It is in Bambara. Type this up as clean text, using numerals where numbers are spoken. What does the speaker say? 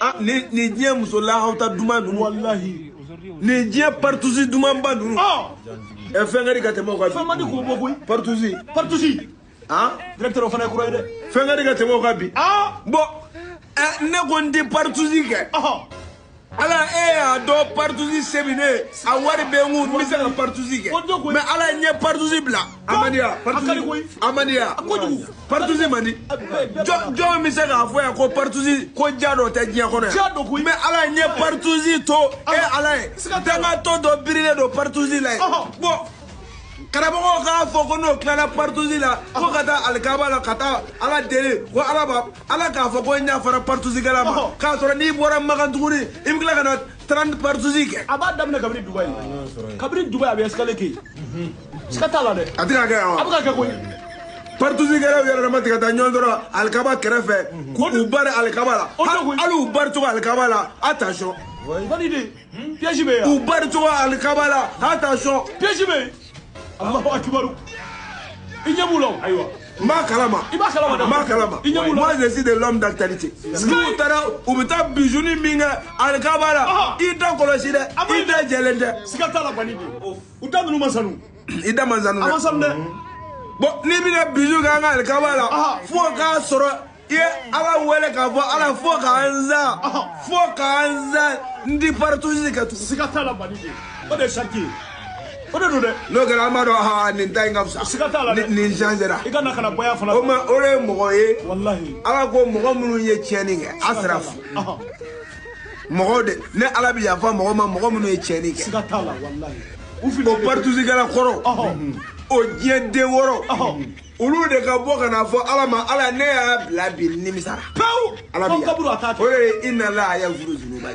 ah ni diɲɛ muso lahawta duman ninnu wallahi ni diɲɛ partusi dumanba ninnu fɛn ka di ka tɛmɛ o kan bi fɛn man di k'o bɔ koyi partusi directeur o fana ye kura ye dɛ fɛn ka di ka tɛmɛ o kan bi bon ne ko n tɛ partusi kɛ ala y'a dɔn partusi se bi ne a wari bɛ n kun n bɛ se ka partusi kɛ mais ala ye n ye partusi bila amadiya partusi man di jɔn bɛ se k'a fɔ yan ko partusi ko ja dɔ tɛ diɲɛ kɔnɔ yan mais ala ye n ye partusi to ala ye dangatɔ dɔ birilen don partusi la ye bon karamɔgɔw k'a fɔ ko n'o tilala partusi la ko ka taa alikaba la ka taa ala deli ko ala k'a fɔ ko n y'a fara partusikɛla ma k'a sɔrɔ n'i bɔra Makan tuguni i bɛ tila ka na 30 partusi kɛ a b'a daminɛ kabini Dubayi a bɛ escalier kɛ siga t'a la dɛ a tɛ ka kɛ yan wa a bɛ ka kɛ koyi partusikɛlaw yɛrɛ dama tɛ ka taa ɲɔgɔn sɔrɔ alikaba kɛrɛfɛ k'u bari alikaba la hali u bari cogo alikaba la attention piège bɛ yan u bari cogo alikaba la attention piège bɛ yen Allahu akbar. Inyamulaw. Ayiwa. Ma kalama. Iba kalama da. Ma kalama. Moi je suis de l'homme d'actualité. N'u taara u bɛ taa bijouni min kɛ alikaba la. I da kɔlɔsi dɛ. I da jɛlen tɛ. Siga t'a la bani de. U da ninnu ma sanu. I da ma sanu dɛ. A ma sanu dɛ. Bon n'i bɛna bijou kɛ an ka alikaba la fo k'a sɔrɔ i ye ala wele k'a fɔ ala fo k'an zan fo k'an zan n di partusi kɛ tugun. Siga t'a la bani de. O de ye saki ye. N'o kɛra an b'a dɔn nin ta in ka fisa nin changera o de ye mɔgɔ ye ala ko mɔgɔ minnu ye tiɲɛni kɛ asrafu mɔgɔw de ne ala bɛ yafa mɔgɔ ma mɔgɔ minnu ye tiɲɛni kɛ o partusikɛla kɔrɔ o diɲɛ den wɔɔrɔ olu de ka bɔ ka na fɔ ala ma ala ne y'a bila bi nimisara ala bɛ yafa o de ye inna la yafuru zunuba